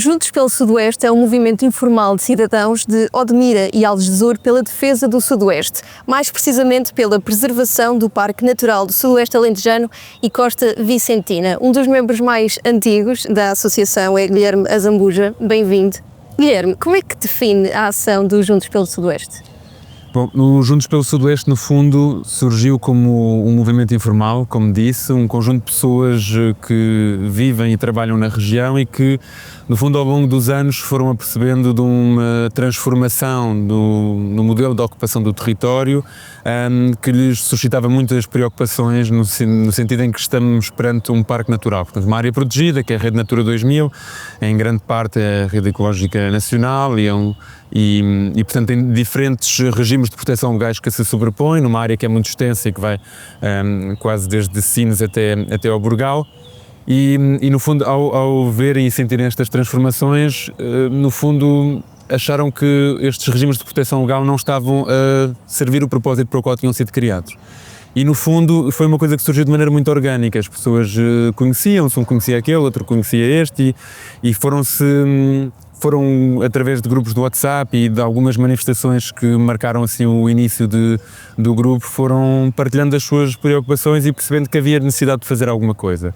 Juntos pelo Sudoeste é um movimento informal de cidadãos de Odmira e Algesur pela defesa do Sudoeste, mais precisamente pela preservação do Parque Natural do Sudoeste Alentejano e Costa Vicentina. Um dos membros mais antigos da associação é Guilherme Azambuja. Bem-vindo. Guilherme, como é que define a ação do Juntos pelo Sudoeste? Bom, o Juntos pelo Sudoeste, no fundo, surgiu como um movimento informal, como disse, um conjunto de pessoas que vivem e trabalham na região e que, no fundo, ao longo dos anos foram apercebendo de uma transformação no modelo de ocupação do território que lhes suscitava muitas preocupações no sentido em que estamos perante um parque natural, portanto, uma área protegida, que é a Rede Natura 2000, em grande parte é a Rede Ecológica Nacional e portanto, tem diferentes regimes de proteção legais que se sobrepõem, numa área que é muito extensa e que vai quase desde Sines até ao Burgal. E no fundo, ao verem e sentirem estas transformações, no fundo, acharam que estes regimes de proteção legal não estavam a servir o propósito para o qual tinham sido criados. E no fundo foi uma coisa que surgiu de maneira muito orgânica, as pessoas conheciam-se, um conhecia aquele, outro conhecia este e foram através de grupos do WhatsApp e de algumas manifestações que marcaram assim o início do grupo, foram partilhando as suas preocupações e percebendo que havia necessidade de fazer alguma coisa.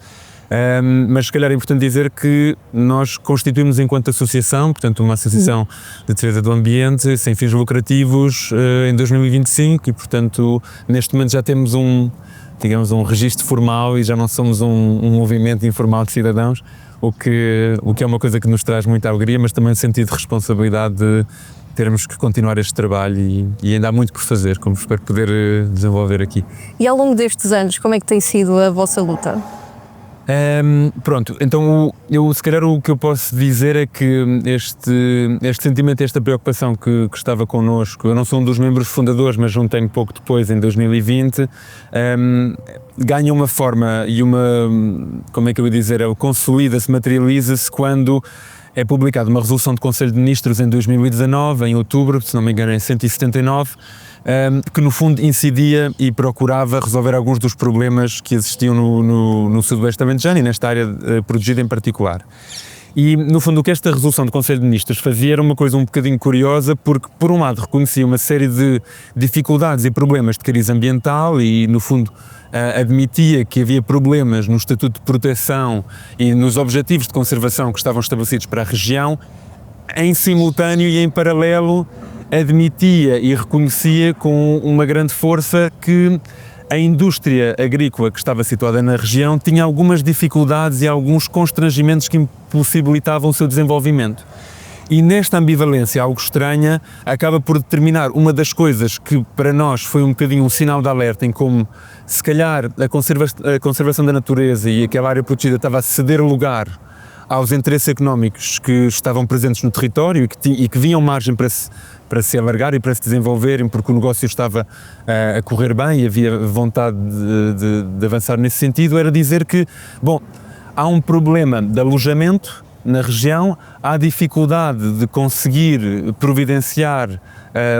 Mas se calhar é importante dizer que nós constituímos enquanto associação, portanto uma associação de defesa do ambiente sem fins lucrativos em 2025 e portanto neste momento já temos um registro formal e já não somos um movimento informal de cidadãos, o que é uma coisa que nos traz muita alegria, mas também um sentido de responsabilidade de termos que continuar este trabalho e ainda há muito por fazer, como espero poder desenvolver aqui. E ao longo destes anos, como é que tem sido a vossa luta? Pronto, então se calhar o que eu posso dizer é que este sentimento, esta preocupação que estava connosco, eu não sou um dos membros fundadores, mas juntei-me pouco depois, em 2020, ganha uma forma e como é que eu ia dizer, consolida-se, materializa-se quando é publicada uma resolução do Conselho de Ministros em 2019, em outubro, se não me engano em 179, que no fundo incidia e procurava resolver alguns dos problemas que existiam no Sudoeste Alentejano e nesta área protegida em particular. E, no fundo, o que esta resolução do Conselho de Ministros fazia era uma coisa um bocadinho curiosa, porque, por um lado, reconhecia uma série de dificuldades e problemas de cariz ambiental e, no fundo, admitia que havia problemas no Estatuto de Proteção e nos objetivos de conservação que estavam estabelecidos para a região, em simultâneo e em paralelo admitia e reconhecia com uma grande força que a indústria agrícola que estava situada na região tinha algumas dificuldades e alguns constrangimentos que impossibilitavam o seu desenvolvimento. E nesta ambivalência algo estranha, acaba por determinar uma das coisas que para nós foi um bocadinho um sinal de alerta em como se calhar a conservação da natureza e aquela área protegida estava a ceder lugar aos interesses económicos que estavam presentes no território e que vinham margem para se alargar e para se desenvolverem, porque o negócio estava a correr bem e havia vontade de avançar nesse sentido, era dizer que, bom, há um problema de alojamento na região, há dificuldade de conseguir providenciar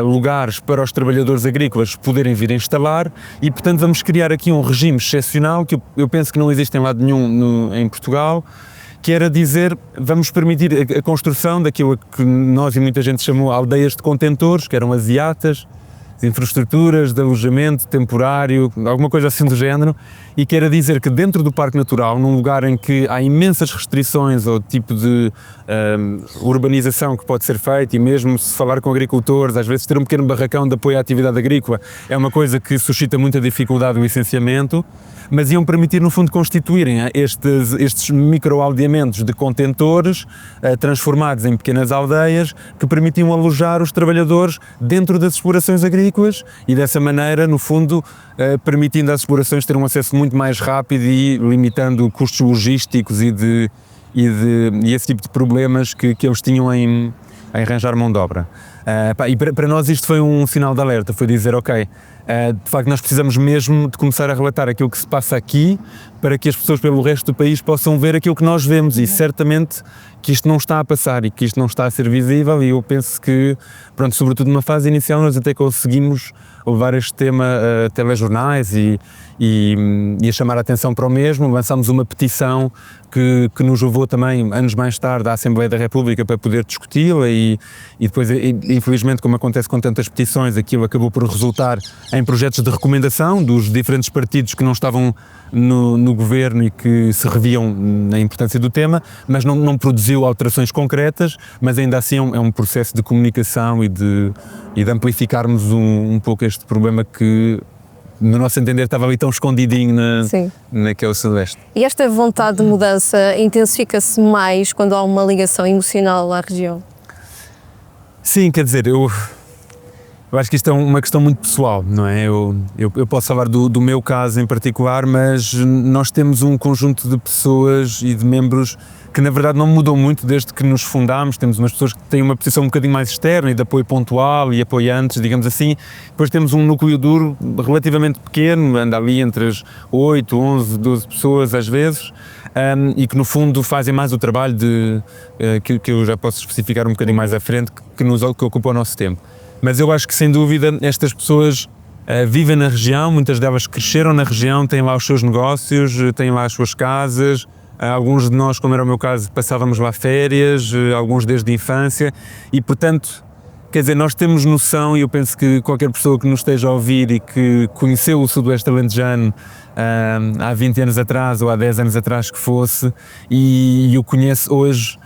lugares para os trabalhadores agrícolas poderem vir a instalar e, portanto, vamos criar aqui um regime excepcional que eu penso que não existe em lado nenhum em Portugal, que era dizer, vamos permitir a construção daquilo que nós e muita gente chamou aldeias de contentores, que eram as IATAs, de infraestruturas, de alojamento temporário, alguma coisa assim do género, e que era dizer que dentro do Parque Natural, num lugar em que há imensas restrições ao tipo de urbanização que pode ser feita, e mesmo se falar com agricultores, às vezes ter um pequeno barracão de apoio à atividade agrícola é uma coisa que suscita muita dificuldade no licenciamento, mas iam permitir no fundo constituírem estes microaldeamentos de contentores transformados em pequenas aldeias que permitiam alojar os trabalhadores dentro das explorações agrícolas e dessa maneira no fundo permitindo às explorações ter um acesso muito mais rápido e limitando custos logísticos e esse tipo de problemas que eles tinham em arranjar mão de obra. E para nós isto foi um sinal de alerta, foi dizer ok, de facto nós precisamos mesmo de começar a relatar aquilo que se passa aqui para que as pessoas pelo resto do país possam ver aquilo que nós vemos e certamente que isto não está a passar e que isto não está a ser visível, e eu penso que, pronto, sobretudo numa fase inicial, nós até conseguimos levar este tema a telejornais e a chamar a atenção para o mesmo. Lançámos uma petição que nos levou também, anos mais tarde, à Assembleia da República para poder discuti-la e depois, infelizmente, como acontece com tantas petições, aquilo acabou por resultar em projetos de recomendação dos diferentes partidos que não estavam no governo e que se reviam na importância do tema, mas não produziu alterações concretas, mas ainda assim é um processo de comunicação e de amplificarmos um pouco este problema que, no nosso entender, estava ali tão escondidinho naquele Sudoeste. E esta vontade de mudança intensifica-se mais quando há uma ligação emocional à região? Sim, quer dizer, eu acho que isto é uma questão muito pessoal, não é? Eu posso falar do meu caso em particular, mas nós temos um conjunto de pessoas e de membros que na verdade não mudou muito desde que nos fundámos. Temos umas pessoas que têm uma posição um bocadinho mais externa e de apoio pontual e apoiantes, digamos assim. Depois temos um núcleo duro relativamente pequeno, anda ali entre as 8, 11, 12 pessoas às vezes, e que no fundo fazem mais o trabalho que eu já posso especificar um bocadinho mais à frente, que ocupa o nosso tempo. Mas eu acho que, sem dúvida, estas pessoas vivem na região, muitas delas cresceram na região, têm lá os seus negócios, têm lá as suas casas. Alguns de nós, como era o meu caso, passávamos lá férias, alguns desde a infância, e portanto, quer dizer, nós temos noção, e eu penso que qualquer pessoa que nos esteja a ouvir e que conheceu o Sudoeste Alentejano há 20 anos atrás ou há 10 anos atrás que fosse, e o conhece hoje,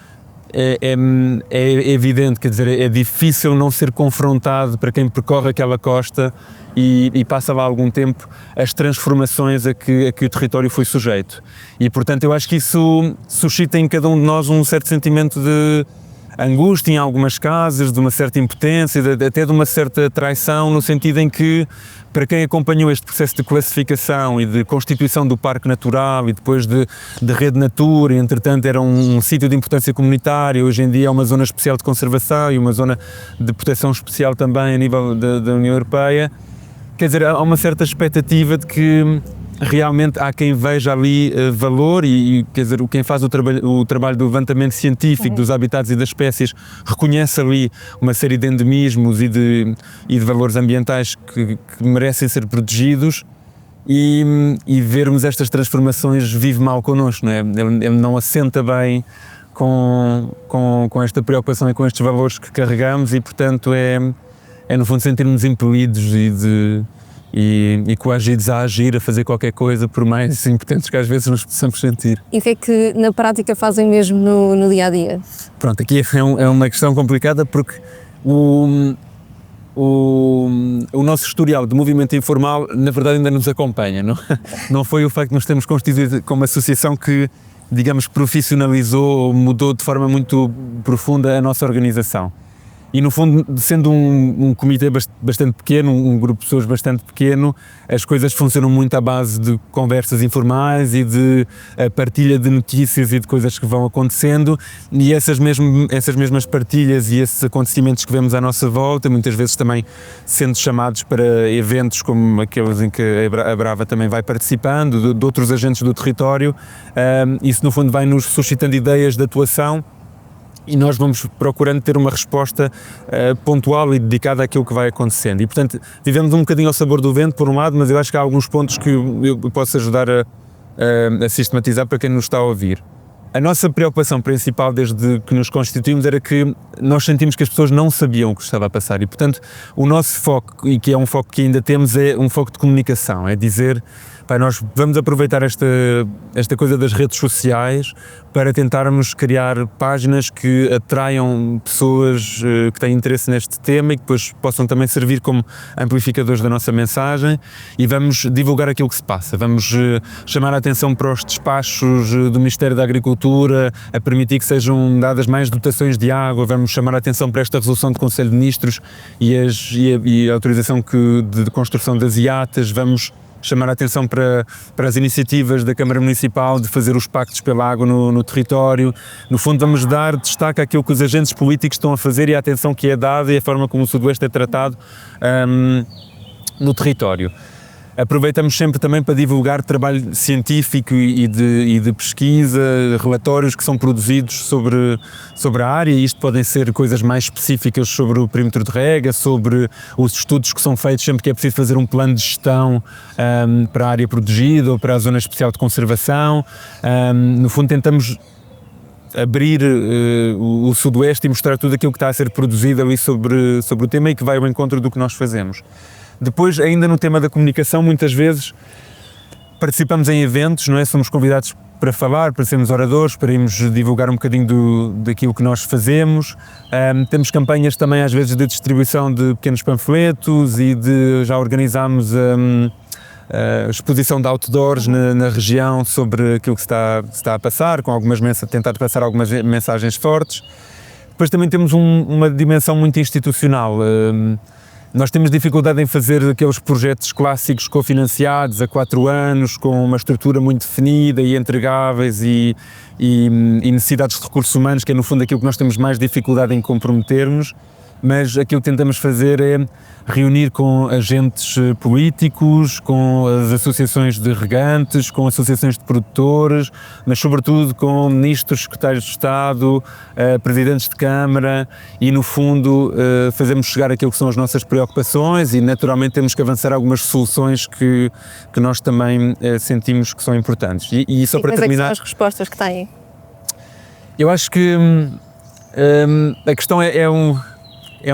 é evidente, quer dizer, é difícil não ser confrontado para quem percorre aquela costa e passa lá algum tempo as transformações a que o território foi sujeito. E portanto eu acho que isso suscita em cada um de nós um certo sentimento de angústia em algumas casas, de uma certa impotência, até de uma certa traição, no sentido em que, para quem acompanhou este processo de classificação e de constituição do Parque Natural e depois de Rede Natura, e, entretanto era um sítio de importância comunitária, hoje em dia é uma zona especial de conservação e uma zona de proteção especial também a nível da União Europeia, quer dizer, há uma certa expectativa de que realmente há quem veja ali valor e quer dizer, quem faz o trabalho do levantamento científico dos habitats e das espécies reconhece ali uma série de endemismos e de valores ambientais que merecem ser protegidos, e vermos estas transformações vive mal connosco, não é? Ele não assenta bem com esta preocupação e com estes valores que carregamos, e portanto é no fundo sentirmos impelidos e coagidos a agir, a fazer qualquer coisa, por mais impotentes que às vezes nos possamos sentir. E o que é que na prática fazem mesmo no dia-a-dia? Pronto, aqui é uma questão complicada, porque o nosso historial de movimento informal na verdade ainda nos acompanha, não foi o facto de nos termos constituído como associação que, digamos, profissionalizou ou mudou de forma muito profunda a nossa organização. E no fundo, sendo um comitê bastante pequeno, um grupo de pessoas bastante pequeno, as coisas funcionam muito à base de conversas informais e de partilha de notícias e de coisas que vão acontecendo, e essas mesmas partilhas e esses acontecimentos que vemos à nossa volta, muitas vezes também sendo chamados para eventos como aqueles em que a Brava também vai participando, de outros agentes do território, isso no fundo vai nos suscitando ideias de atuação, e nós vamos procurando ter uma resposta pontual e dedicada àquilo que vai acontecendo. E, portanto, vivemos um bocadinho ao sabor do vento, por um lado, mas eu acho que há alguns pontos que eu posso ajudar a sistematizar para quem nos está a ouvir. A nossa preocupação principal desde que nos constituímos era que nós sentimos que as pessoas não sabiam o que estava a passar, e, portanto, o nosso foco, e que é um foco que ainda temos, é um foco de comunicação, é dizer: nós vamos aproveitar esta coisa das redes sociais para tentarmos criar páginas que atraiam pessoas que têm interesse neste tema e que depois possam também servir como amplificadores da nossa mensagem, e vamos divulgar aquilo que se passa. Vamos chamar a atenção para os despachos do Ministério da Agricultura, a permitir que sejam dadas mais dotações de água, vamos chamar a atenção para esta resolução do Conselho de Ministros e a autorização de construção das IATAs, vamos chamar a atenção para as iniciativas da Câmara Municipal de fazer os pactos pela água no território. No fundo, vamos dar destaque àquilo que os agentes políticos estão a fazer e a atenção que é dada e a forma como o Sudoeste é tratado no território. Aproveitamos sempre também para divulgar trabalho científico e de pesquisa, relatórios que são produzidos sobre a área. Isto podem ser coisas mais específicas sobre o perímetro de rega, sobre os estudos que são feitos sempre que é preciso fazer um plano de gestão para a área protegida ou para a zona especial de conservação. No fundo, tentamos abrir o Sudoeste e mostrar tudo aquilo que está a ser produzido ali sobre o tema e que vai ao encontro do que nós fazemos. Depois, ainda no tema da comunicação, muitas vezes participamos em eventos, não é? Somos convidados para falar, para sermos oradores, para irmos divulgar um bocadinho daquilo que nós fazemos. Temos campanhas também, às vezes, de distribuição de pequenos panfletos e já organizámos a exposição de outdoors na região sobre aquilo que se está a passar, com tentar passar algumas mensagens fortes. Depois também temos uma dimensão muito institucional. Nós temos dificuldade em fazer aqueles projetos clássicos cofinanciados a 4 anos, com uma estrutura muito definida e entregáveis e necessidades de recursos humanos, que é no fundo aquilo que nós temos mais dificuldade em comprometermos, mas aquilo que tentamos fazer é reunir com agentes políticos, com as associações de regantes, com associações de produtores, mas sobretudo com ministros, secretários de Estado, presidentes de Câmara e, no fundo, fazemos chegar aquilo que são as nossas preocupações e, naturalmente, temos que avançar algumas soluções que nós também sentimos que são importantes. E só para terminar... Quais são as respostas que têm? Eu acho que a questão é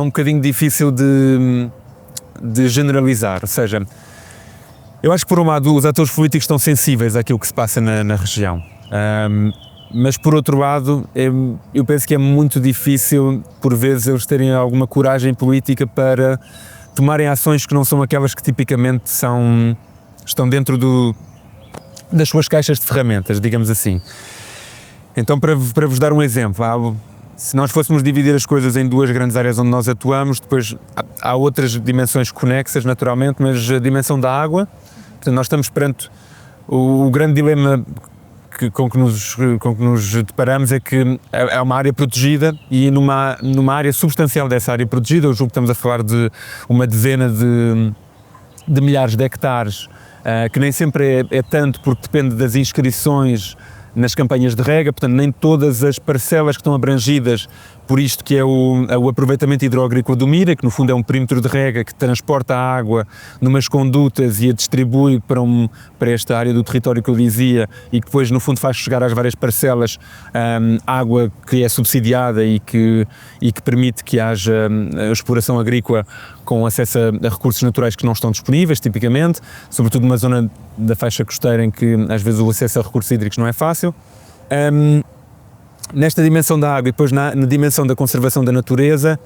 um bocadinho difícil de generalizar, ou seja, eu acho que por um lado os atores políticos estão sensíveis àquilo que se passa na região, mas por outro lado eu penso que é muito difícil por vezes eles terem alguma coragem política para tomarem ações que não são aquelas que tipicamente estão dentro das suas caixas de ferramentas, digamos assim. Então, para vos dar um exemplo, se nós fôssemos dividir as coisas em 2 grandes áreas onde nós atuamos, depois há outras dimensões conexas, naturalmente, mas a dimensão da água, portanto, nós estamos perante o grande dilema com que nos deparamos é que é uma área protegida e numa área substancial dessa área protegida, eu julgo que estamos a falar de uma dezena de milhares de hectares, que nem sempre é tanto porque depende das inscrições nas campanhas de rega, portanto nem todas as parcelas que estão abrangidas por isto que é o aproveitamento hidroagrícola do Mira, que no fundo é um perímetro de rega que transporta a água numas condutas e a distribui para esta área do território que eu dizia e que depois no fundo faz chegar às várias parcelas água que é subsidiada e que permite que haja exploração agrícola com acesso a recursos naturais que não estão disponíveis, tipicamente, sobretudo numa zona da faixa costeira em que às vezes o acesso a recursos hídricos não é fácil. Nesta dimensão da água e depois na dimensão da conservação da natureza,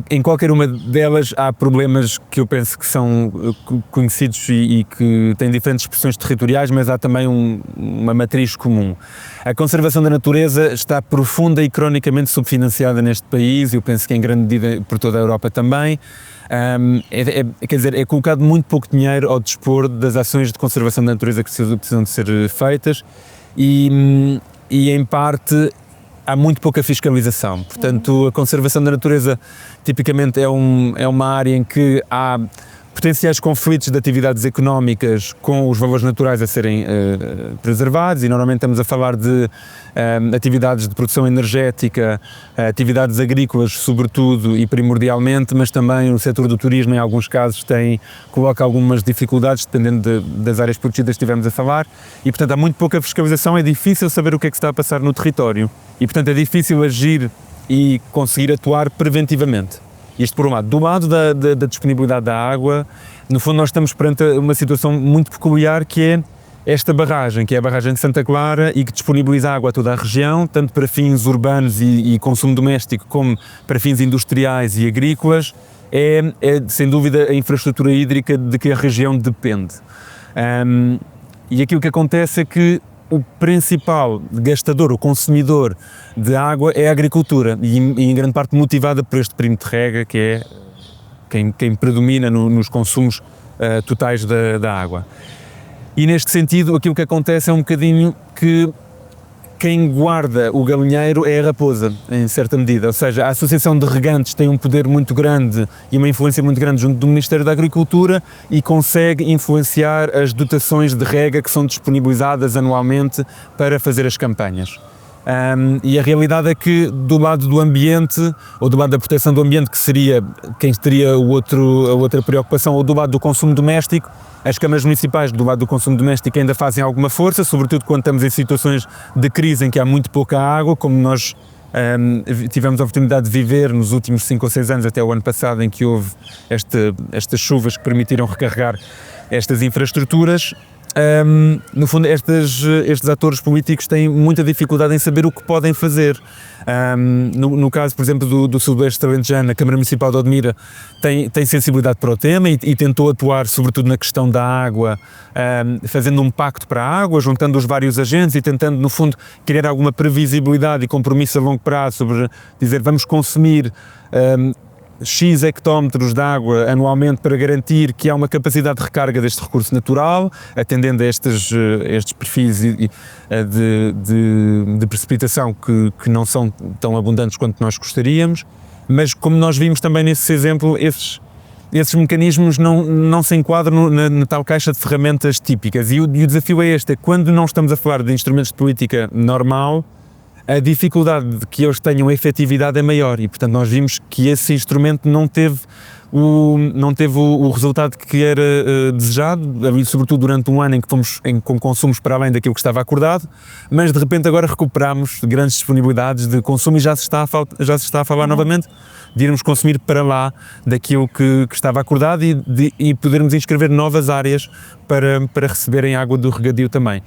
em qualquer uma delas há problemas que eu penso que são conhecidos e que têm diferentes expressões territoriais, mas há também uma matriz comum. A conservação da natureza está profunda e cronicamente subfinanciada neste país, eu penso que em grande medida por toda a Europa também. Quer dizer, é colocado muito pouco dinheiro ao dispor das ações de conservação da natureza que precisam de ser feitas e em parte há muito pouca fiscalização, portanto a conservação da natureza tipicamente é uma área em que há potenciais conflitos de atividades económicas com os valores naturais a serem preservados e normalmente estamos a falar de atividades de produção energética, atividades agrícolas sobretudo e primordialmente, mas também o setor do turismo em alguns casos coloca algumas dificuldades dependendo das áreas protegidas que estivemos a falar e portanto há muito pouca fiscalização, é difícil saber o que é que se está a passar no território e portanto é difícil agir e conseguir atuar preventivamente. Isto por um lado. Do lado da disponibilidade da água, no fundo nós estamos perante uma situação muito peculiar que é esta barragem, que é a barragem de Santa Clara e que disponibiliza água a toda a região, tanto para fins urbanos e consumo doméstico como para fins industriais e agrícolas, é sem dúvida a infraestrutura hídrica de que a região depende. E aquilo que acontece é que o principal gastador, o consumidor de água é a agricultura e em grande parte motivada por este perímetro de rega que é quem predomina nos consumos totais da água. E neste sentido aquilo que acontece é um bocadinho que quem guarda o galinheiro é a raposa, em certa medida. Ou seja, a Associação de Regantes tem um poder muito grande e uma influência muito grande junto do Ministério da Agricultura e consegue influenciar as dotações de rega que são disponibilizadas anualmente para fazer as campanhas. E a realidade é que do lado do ambiente, ou do lado da proteção do ambiente, que seria quem teria a outra preocupação, ou do lado do consumo doméstico, as câmaras municipais do lado do consumo doméstico ainda fazem alguma força, sobretudo quando estamos em situações de crise em que há muito pouca água, como nós tivemos a oportunidade de viver nos últimos 5 ou 6 anos, até o ano passado, em que houve estas chuvas que permitiram recarregar estas infraestruturas. No fundo, estes atores políticos têm muita dificuldade em saber o que podem fazer. No caso, por exemplo, do Sudoeste Alentejano, a Câmara Municipal de Odmira tem sensibilidade para o tema e tentou atuar sobretudo na questão da água, fazendo um pacto para a água, juntando os vários agentes e tentando, no fundo, criar alguma previsibilidade e compromisso a longo prazo sobre dizer vamos consumir X hectómetros de água anualmente para garantir que há uma capacidade de recarga deste recurso natural, atendendo a estes perfis de precipitação que não são tão abundantes quanto nós gostaríamos, mas como nós vimos também nesse exemplo, esses mecanismos não se enquadram na tal caixa de ferramentas típicas e o desafio é este, é quando não estamos a falar de instrumentos de política normal, a dificuldade de que eles tenham efetividade é maior e, portanto, nós vimos que esse instrumento não teve o resultado que era desejado, sobretudo durante um ano em que fomos com consumos para além daquilo que estava acordado, mas de repente agora recuperamos grandes disponibilidades de consumo e já se está a falar novamente de irmos consumir para lá daquilo que estava acordado e podermos inscrever novas áreas para receberem água do regadio também.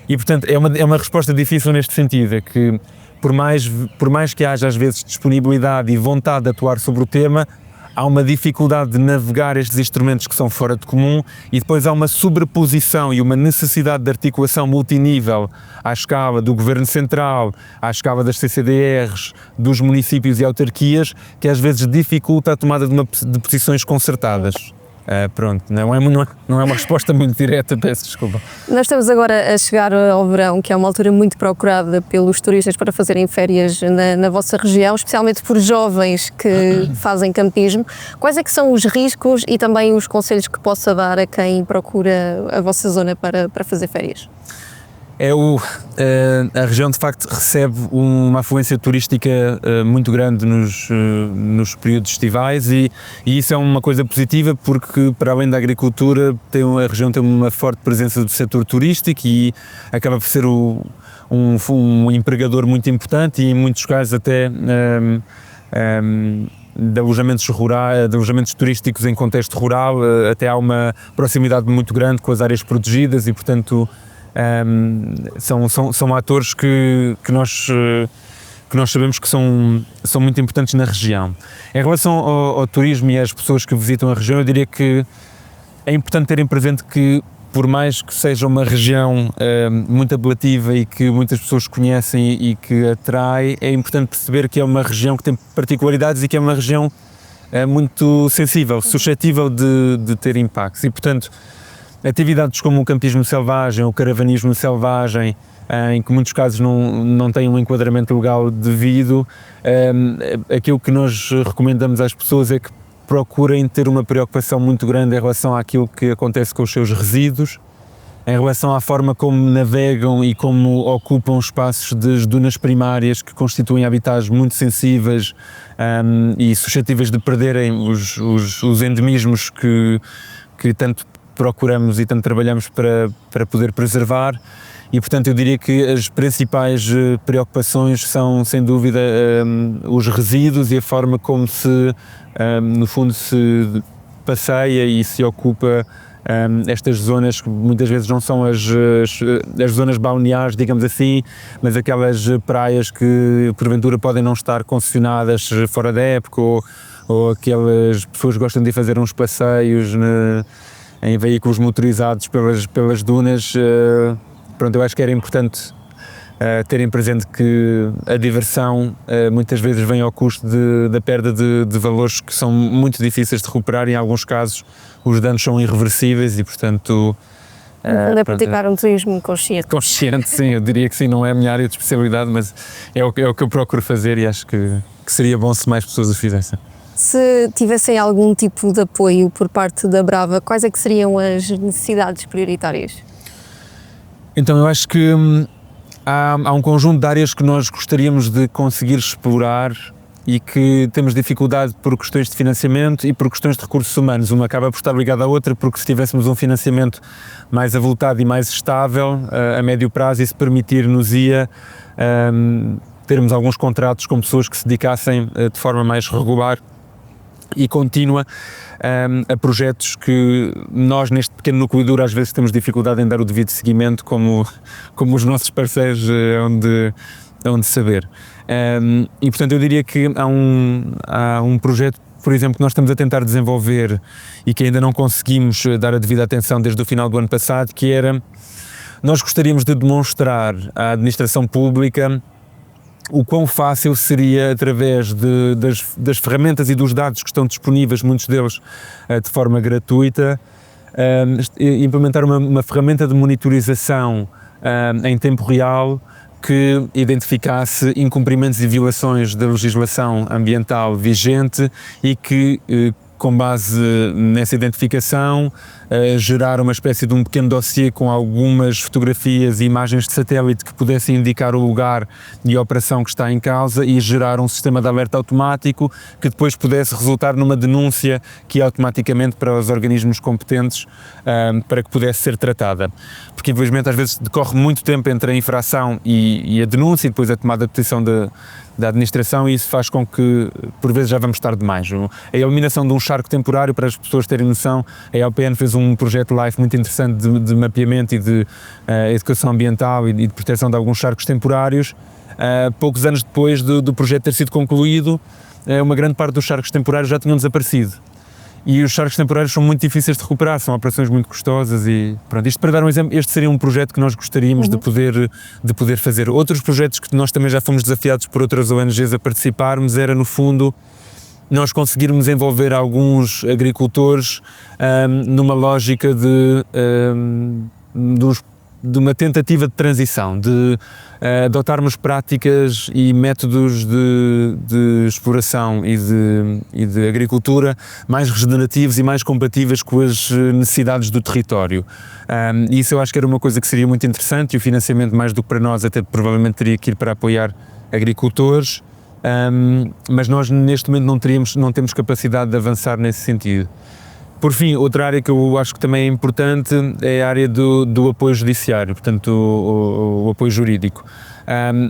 E, portanto, é uma resposta difícil neste sentido, é que por mais que haja às vezes disponibilidade e vontade de atuar sobre o tema, há uma dificuldade de navegar estes instrumentos que são fora de comum e depois há uma sobreposição e uma necessidade de articulação multinível à escala do Governo Central, à escala das CCDRs, dos municípios e autarquias, que às vezes dificulta a tomada de posições concertadas. Pronto, não é uma resposta muito direta, peço desculpa. Nós estamos agora a chegar ao verão, que é uma altura muito procurada pelos turistas para fazerem férias na vossa região, especialmente por jovens que fazem campismo. Quais é que são os riscos e também os conselhos que possa dar a quem procura a vossa zona para fazer férias? A região de facto recebe uma afluência turística muito grande nos períodos estivais e isso é uma coisa positiva porque para além da agricultura a região tem uma forte presença do setor turístico e acaba por ser um empregador muito importante e em muitos casos até de alojamentos turísticos em contexto rural, até há uma proximidade muito grande com as áreas protegidas e portanto são atores que nós sabemos que são muito importantes na região. Em relação ao turismo e às pessoas que visitam a região, eu diria que é importante terem presente que, por mais que seja uma região muito apelativa e que muitas pessoas conhecem e que atrai, é importante perceber que é uma região que tem particularidades e que é uma região muito sensível, suscetível de ter impactos e, portanto, atividades como o campismo selvagem, o caravanismo selvagem, em que muitos casos não têm um enquadramento legal devido, aquilo que nós recomendamos às pessoas é que procurem ter uma preocupação muito grande em relação àquilo que acontece com os seus resíduos, em relação à forma como navegam e como ocupam espaços das dunas primárias que constituem habitats muito sensíveis e suscetíveis de perderem os endemismos que tanto procuramos e tanto trabalhamos para poder preservar e, portanto, eu diria que as principais preocupações são, sem dúvida, os resíduos e a forma como no fundo, se passeia e se ocupa estas zonas que muitas vezes não são as zonas balneares, digamos assim, mas aquelas praias que, porventura, podem não estar concessionadas fora da época ou aquelas pessoas que gostam de fazer uns passeios em veículos motorizados pelas dunas. Pronto, eu acho que era importante terem presente que a diversão muitas vezes vem ao custo da perda de valores que são muito difíceis de recuperar e em alguns casos os danos são irreversíveis e, portanto, Ainda praticar um turismo consciente. Consciente, sim, eu diria que sim, não é a minha área de especialidade, mas é o que eu procuro fazer e acho que seria bom se mais pessoas o fizessem. Se tivessem algum tipo de apoio por parte da Brava, quais é que seriam as necessidades prioritárias? Então eu acho que há um conjunto de áreas que nós gostaríamos de conseguir explorar e que temos dificuldade por questões de financiamento e por questões de recursos humanos. Uma acaba por estar ligada à outra, porque se tivéssemos um financiamento mais avultado e mais estável, a médio prazo, isso permitir-nos-ia termos alguns contratos com pessoas que se dedicassem de forma mais regular e contínua a projetos que nós neste pequeno núcleo duro às vezes temos dificuldade em dar o devido seguimento, como os nossos parceiros onde saber. E portanto eu diria que há um projeto, por exemplo, que nós estamos a tentar desenvolver e que ainda não conseguimos dar a devida atenção desde o final do ano passado, que era, nós gostaríamos de demonstrar à administração pública o quão fácil seria, através das ferramentas e dos dados que estão disponíveis, muitos deles de forma gratuita, implementar uma ferramenta de monitorização em tempo real que identificasse incumprimentos e violações da legislação ambiental vigente e que, com base nessa identificação, gerar uma espécie de um pequeno dossiê com algumas fotografias e imagens de satélite que pudessem indicar o lugar e a operação que está em causa e gerar um sistema de alerta automático que depois pudesse resultar numa denúncia que ia automaticamente para os organismos competentes para que pudesse ser tratada. Porque infelizmente às vezes decorre muito tempo entre a infração e a denúncia e depois a tomada de posição da administração, e isso faz com que por vezes já vamos tarde demais. A eliminação de um charco temporário, para as pessoas terem noção, a ELPN fez um projeto LIFE muito interessante de mapeamento e de educação ambiental e de proteção de alguns charcos temporários. Poucos anos depois do projeto ter sido concluído, uma grande parte dos charcos temporários já tinham desaparecido. E os charcos temporários são muito difíceis de recuperar, são operações muito custosas e pronto. Isto para dar um exemplo, este seria um projeto que nós gostaríamos de poder fazer. Outros projetos que nós também já fomos desafiados por outras ONGs a participarmos era, no fundo, nós conseguirmos envolver alguns agricultores numa lógica de uma tentativa de transição, de adotarmos práticas e métodos de exploração e de agricultura mais regenerativos e mais compatíveis com as necessidades do território. Isso eu acho que era uma coisa que seria muito interessante, e o financiamento, mais do que para nós, até provavelmente teria que ir para apoiar agricultores, mas nós neste momento não temos capacidade de avançar nesse sentido. Por fim, outra área que eu acho que também é importante é a área do apoio judiciário, portanto o apoio jurídico.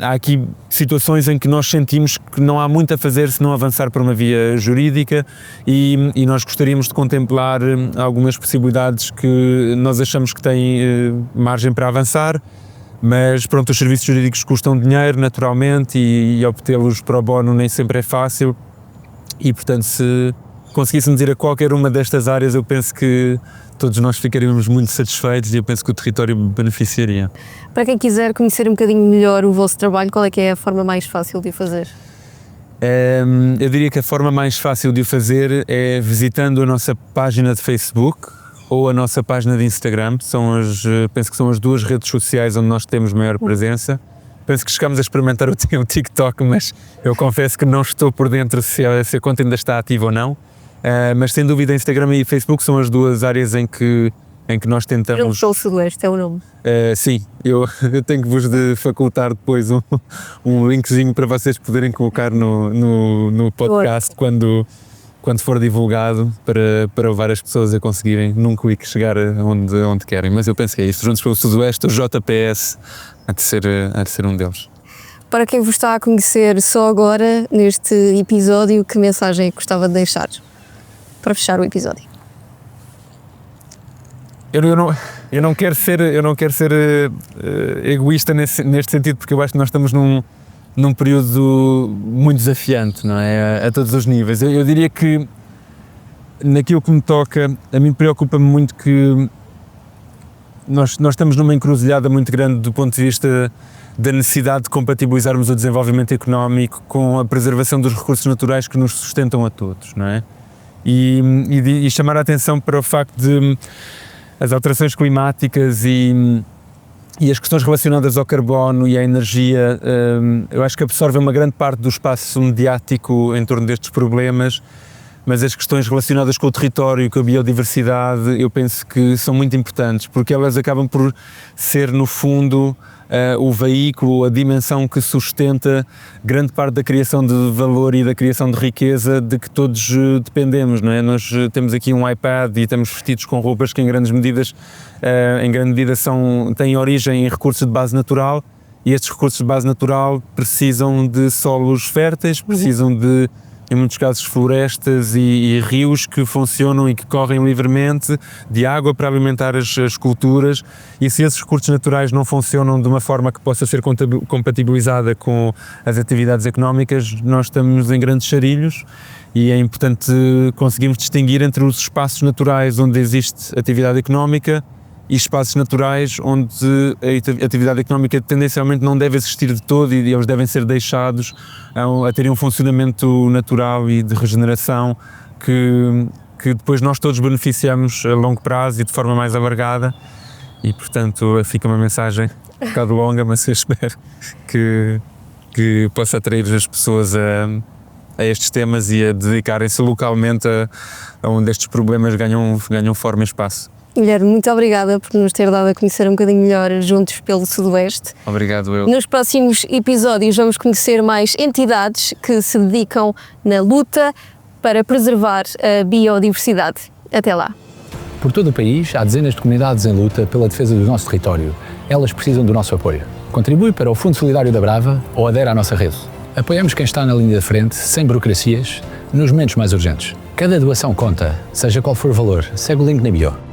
Há aqui situações em que nós sentimos que não há muito a fazer se não avançar para uma via jurídica e nós gostaríamos de contemplar algumas possibilidades que nós achamos que têm margem para avançar, mas pronto, os serviços jurídicos custam dinheiro naturalmente e obtê-los pro bono nem sempre é fácil e portanto se conseguíssemos ir a qualquer uma destas áreas, eu penso que todos nós ficaríamos muito satisfeitos e eu penso que o território beneficiaria. Para quem quiser conhecer um bocadinho melhor o vosso trabalho, qual é que é a forma mais fácil de o fazer? Eu diria que a forma mais fácil de o fazer é visitando a nossa página de Facebook ou a nossa página de Instagram. Penso que são as duas redes sociais onde nós temos maior presença. Penso que chegamos a experimentar o TikTok, mas eu confesso que não estou por dentro se a conta ainda está ativa ou não. Mas sem dúvida Instagram e Facebook são as duas áreas em que nós tentamos... Juntos ao Sudoeste é o nome. Sim, eu tenho que vos facultar depois um linkzinho para vocês poderem colocar no podcast quando for divulgado, para levar as pessoas a conseguirem num clique chegar onde querem. Mas eu penso que é isso, Juntos pelo Sudoeste, o JPS há de ser um deles. Para quem vos está a conhecer só agora, neste episódio, que mensagem é que gostava de deixar para fechar o episódio? Eu não quero ser egoísta neste sentido, porque eu acho que nós estamos num período muito desafiante, não é? A todos os níveis. Eu diria que naquilo que me toca, a mim preocupa-me muito que nós estamos numa encruzilhada muito grande do ponto de vista da necessidade de compatibilizarmos o desenvolvimento económico com a preservação dos recursos naturais que nos sustentam a todos, não é? E chamar a atenção para o facto de as alterações climáticas e as questões relacionadas ao carbono e à energia, eu acho que absorvem uma grande parte do espaço mediático em torno destes problemas, mas as questões relacionadas com o território, com a biodiversidade, eu penso que são muito importantes, porque elas acabam por ser, no fundo, o veículo, a dimensão que sustenta grande parte da criação de valor e da criação de riqueza de que todos dependemos, não é? Nós temos aqui um iPad e estamos vestidos com roupas que em grande medida têm origem em recursos de base natural, e estes recursos de base natural precisam de solos férteis, precisam de, em muitos casos, florestas e rios que funcionam e que correm livremente, de água para alimentar as culturas, e se esses recursos naturais não funcionam de uma forma que possa ser compatibilizada com as atividades económicas, nós estamos em grandes charilhos, e é importante conseguirmos distinguir entre os espaços naturais onde existe atividade económica e espaços naturais onde a atividade económica tendencialmente não deve existir de todo, e eles devem ser deixados a terem um funcionamento natural e de regeneração que depois nós todos beneficiamos a longo prazo e de forma mais alargada. E portanto fica uma mensagem um bocado longa, mas eu espero que possa atrair as pessoas a estes temas e a dedicarem-se localmente a onde estes problemas ganham forma e espaço. Guilherme, muito obrigada por nos ter dado a conhecer um bocadinho melhor Juntos pelo Sudoeste. Obrigado eu. Nos próximos episódios vamos conhecer mais entidades que se dedicam na luta para preservar a biodiversidade. Até lá. Por todo o país há dezenas de comunidades em luta pela defesa do nosso território. Elas precisam do nosso apoio. Contribui para o Fundo Solidário da Brava ou adere à nossa rede. Apoiamos quem está na linha da frente, sem burocracias, nos momentos mais urgentes. Cada doação conta, seja qual for o valor. Segue o link na bio.